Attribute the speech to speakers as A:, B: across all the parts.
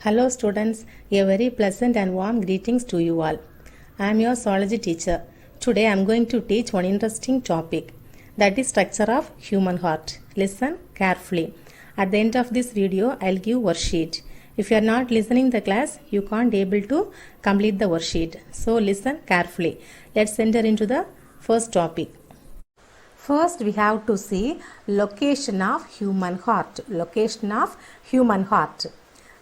A: Hello students, a very pleasant and warm greetings to you all. I am your zoology teacher. Today I am going to teach one interesting topic, that is structure of human heart. Listen carefully. At the end of this video, I will give worksheet. If you are not listening the class, you can't able to complete the worksheet. So listen carefully. Let's enter into the first topic. First we have to see location of human heart. Location of human heart.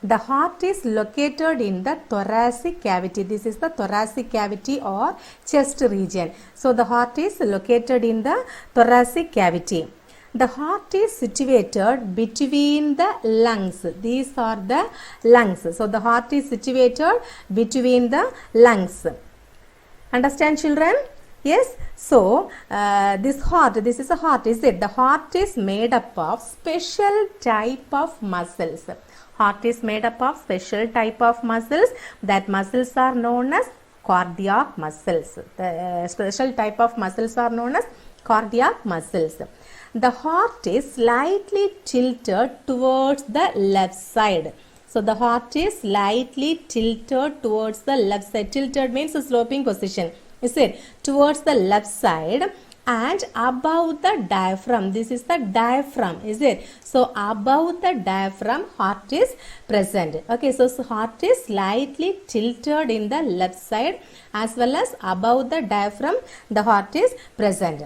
A: The heart is located in the thoracic cavity. This is the thoracic cavity or chest region. So the heart is located in the thoracic cavity. The heart is situated between the lungs. These are the lungs. So the heart is situated between the lungs. Understand, children? Yes. So this is a heart, is it? The heart is made up of special type of muscles. Heart is made up of special type of muscles. That muscles are known as cardiac muscles. The special type of muscles are known as cardiac muscles. The heart is slightly tilted towards the left side. So the heart is slightly tilted towards the left side. Tilted means a sloping position. Is it? Towards the left side and above the diaphragm. This is the diaphragm. Is it? So above the diaphragm, heart is present. Okay, so heart is slightly tilted in the left side as well as above the diaphragm, the heart is present.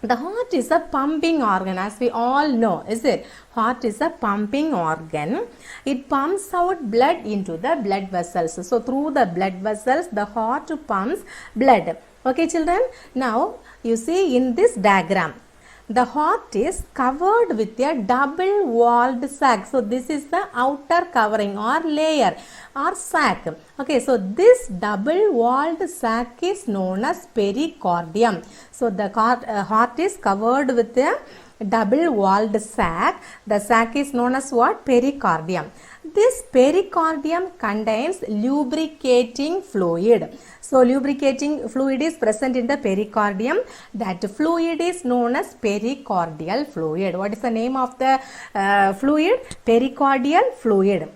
A: The heart is a pumping organ, as we all know, is it? Heart is a pumping organ. It pumps out blood into the blood vessels. So through the blood vessels, the heart pumps blood. Okay, children. Now you see in this diagram, the heart is covered with a double-walled sac. So this is the outer covering or layer or sac. Okay, so this double-walled sac is known as pericardium. So the heart is covered with a double-walled sac. The sac is known as what? Pericardium. This pericardium contains lubricating fluid. So lubricating fluid is present in the pericardium. That fluid is known as pericardial fluid. What is the name of the fluid? Pericardial fluid.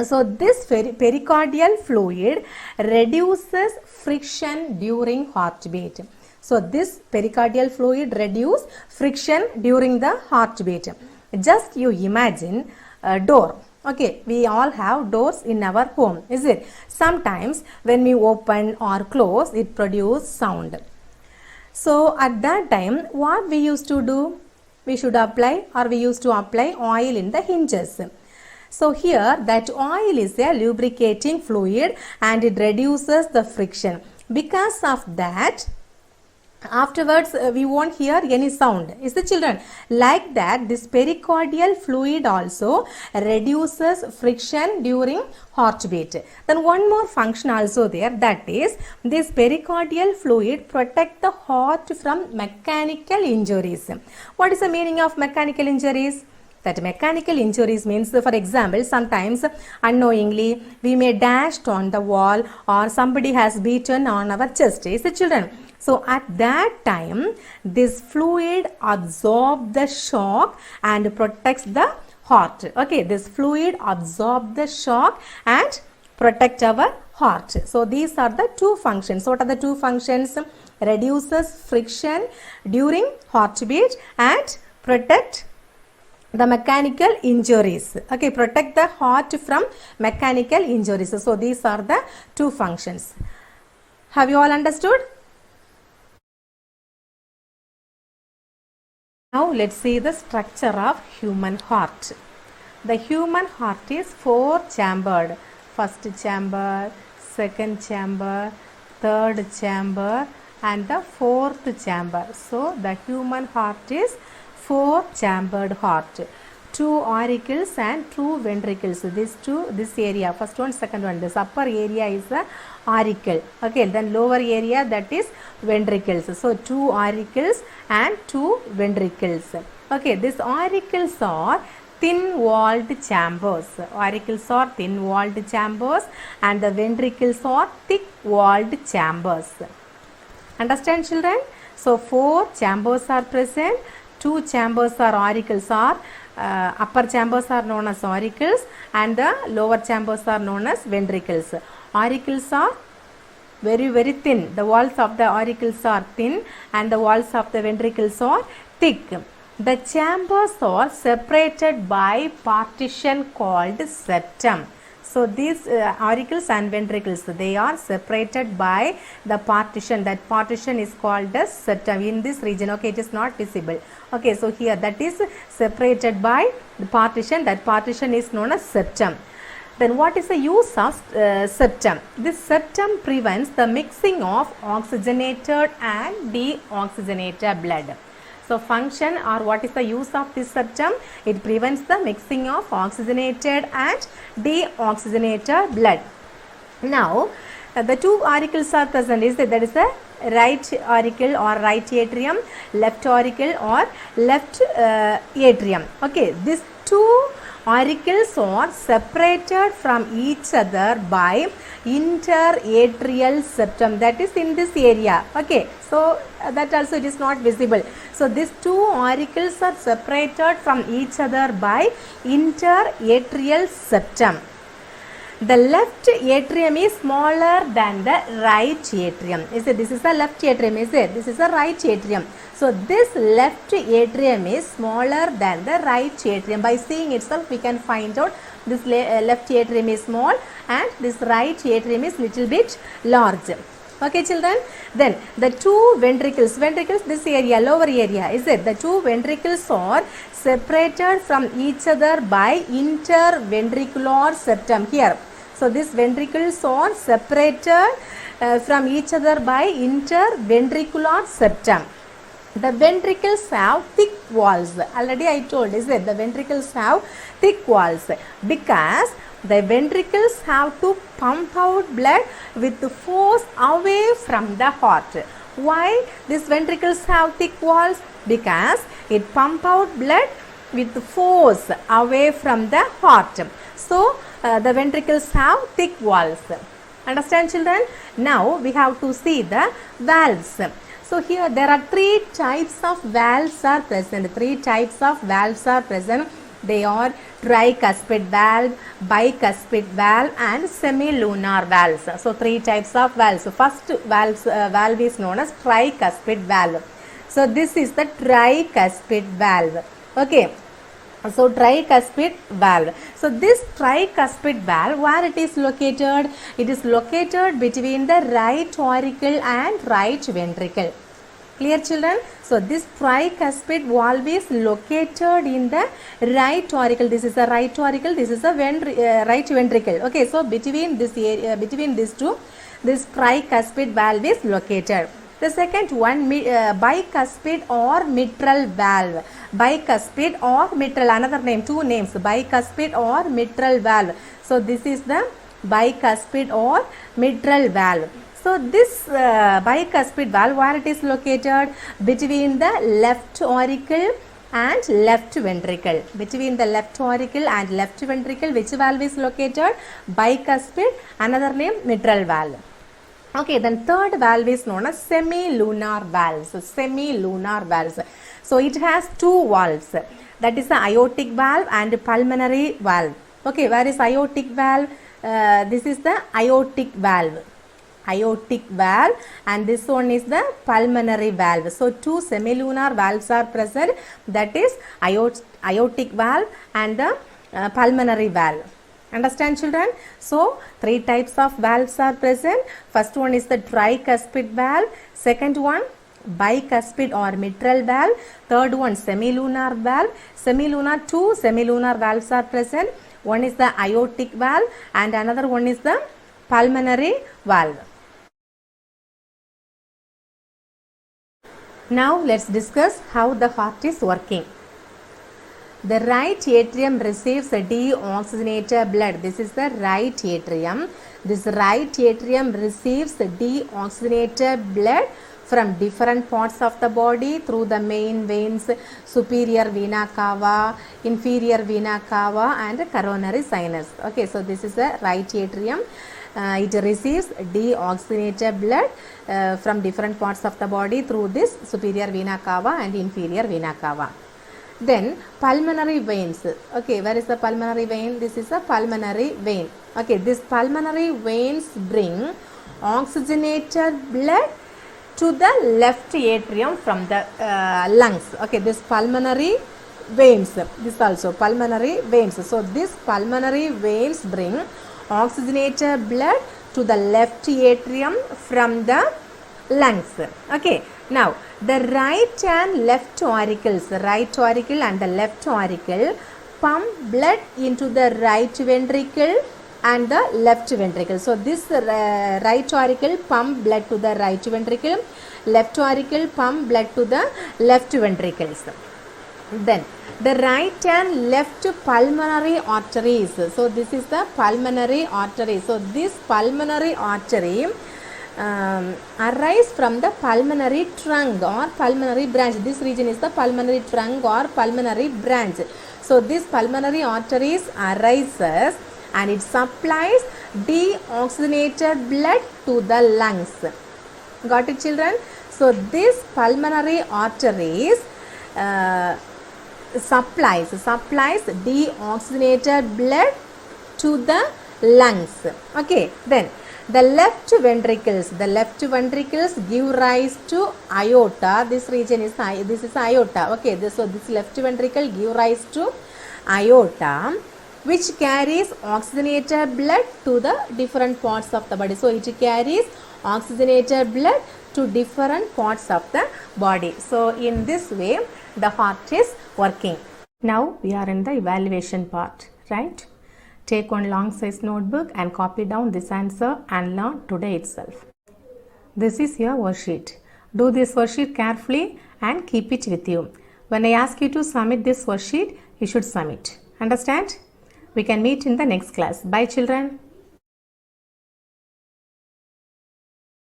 A: So this pericardial fluid reduces friction during heartbeat. So this pericardial fluid reduces friction during the heartbeat. Just you imagine a door. Okay, we all have doors in our home, is it? Sometimes when we open or close, it produces sound. So at that time, what we used to do? We used to apply oil in the hinges. So here that oil is a lubricating fluid and it reduces the friction. Because of that, afterwards we won't hear any sound. Is the children? Like that, this pericardial fluid also reduces friction during heartbeat. Then one more function also there, that is this pericardial fluid protect the heart from mechanical injuries. What is the meaning of mechanical injuries? That mechanical injuries means, for example, sometimes unknowingly we may dash on the wall or somebody has beaten on our chest. Is the children? So at that time, this fluid absorbs the shock and protects the heart. Okay, this fluid absorbs the shock and protect our heart. So these are the two functions. What are the two functions? Reduces friction during heartbeat and protect the mechanical injuries. Okay, protect the heart from mechanical injuries. So these are the two functions. Have you all understood? Now let's see the structure of human heart. The human heart is four chambered. First chamber, second chamber, third chamber and the fourth chamber. So the human heart is four chambered heart. Two auricles and two ventricles. This area, first one, second one. This upper area is the auricle. Okay, then lower area, that is ventricles. So two auricles and two ventricles. Okay, these auricles are thin-walled chambers. Auricles are thin-walled chambers and the ventricles are thick-walled chambers. Understand, children? So four chambers are present. Two chambers or auricles are upper chambers are known as auricles and the lower chambers are known as ventricles. Auricles are very thin. The walls of the auricles are thin and the walls of the ventricles are thick. The chambers are separated by partition called septum. So these auricles and ventricles, they are separated by the partition. That partition is called the septum in this region. Okay, it is not visible. Okay, so here that is separated by the partition. That partition is known as septum. Then what is the use of septum? This septum prevents the mixing of oxygenated and deoxygenated blood. So function or what is the use of this septum? It prevents the mixing of oxygenated and deoxygenated blood. Now the two auricles are present. That is the right auricle or right atrium, left auricle or left atrium. Okay, these two auricles are separated from each other by interatrial septum, that is in this area. Okay, so that also it is not visible. So these two auricles are separated from each other by interatrial septum. The left atrium is smaller than the right atrium. Is it? This is the left atrium. Is it? This is the right atrium. So this left atrium is smaller than the right atrium. By seeing itself, we can find out this left atrium is small and this right atrium is little bit large. Okay, children. Then the two ventricles, this area, lower area, is it? The two ventricles are separated from each other by interventricular septum here. So these ventricles are separated from each other by interventricular septum. The ventricles have thick walls. Already I told, is it? The ventricles have thick walls because the ventricles have to pump out blood with force away from the heart. Why these ventricles have thick walls? Because it pump out blood with force away from the heart. So the ventricles have thick walls. Understand, children? Now we have to see the valves. So here there are three types of valves are present. They are tricuspid valve, bicuspid valve and semilunar valves. So three types of valves. So first valve is known as tricuspid valve. So this is the tricuspid valve. Okay. So tricuspid valve. So this tricuspid valve, where it is located? It is located between the right auricle and right ventricle. Clear, children? So this tricuspid valve is located in the right auricle. This is the right auricle. This is the right ventricle. Okay. So between this area, between these two, this tricuspid valve is located. The second one, bicuspid or mitral valve. Bicuspid or mitral, another name, two names, bicuspid or mitral valve. So this is the bicuspid or mitral valve. So this bicuspid valve, where it is located? Between the left auricle and left ventricle. Between the left auricle and left ventricle, which valve is located? Bicuspid, another name mitral valve. Okay, then third valve is known as semilunar valves. Semilunar valves. So it has two valves. That is the aortic valve and pulmonary valve. Okay, where is aortic valve? This is the aortic valve. Aortic valve, and this one is the pulmonary valve. So two semilunar valves are present. That is aortic valve and the pulmonary valve. Understand, children? So three types of valves are present. First one is the tricuspid valve. Second one, bicuspid or mitral valve. Third one, semilunar valve. Two semilunar valves are present. One is the aortic valve and another one is the pulmonary valve. Now let's discuss how the heart is working. The right atrium receives deoxygenated blood. This is the right atrium. This right atrium receives deoxygenated blood from different parts of the body through the main veins, superior vena cava, inferior vena cava and coronary sinus. Okay, so this is the right atrium. It receives deoxygenated blood from different parts of the body through this superior vena cava and inferior vena cava. Then pulmonary veins. Okay, where is the pulmonary vein? This is a pulmonary vein. Okay, this pulmonary veins bring oxygenated blood to the left atrium from the lungs. Okay, this pulmonary veins, this also pulmonary veins. So this pulmonary veins bring oxygenated blood to the left atrium from the lungs. Okay, now the right and left auricles, right auricle and the left auricle pump blood into the right ventricle and the left ventricle. So this right auricle pump blood to the right ventricle, left auricle pump blood to the left ventricles. Then the right and left pulmonary arteries. So this is the pulmonary artery. So this pulmonary artery arise from the pulmonary trunk or pulmonary branch. This region is the pulmonary trunk or pulmonary branch. So this pulmonary arteries arises and it supplies deoxygenated blood to the lungs. Got it, children? So this pulmonary arteries supplies deoxygenated blood to the lungs. Okay, then the left ventricles give rise to aorta. This region is aorta. Okay, so this left ventricle give rise to aorta, which carries oxygenated blood to the different parts of the body. So it carries oxygenated blood to different parts of the body. So in this way the heart is working. Now we are in the evaluation part, right? Take one long size notebook and copy down this answer and learn today itself. This is your worksheet. Do this worksheet carefully and keep it with you. When I ask you to submit this worksheet, you should submit. Understand? We can meet in the next class. Bye, children.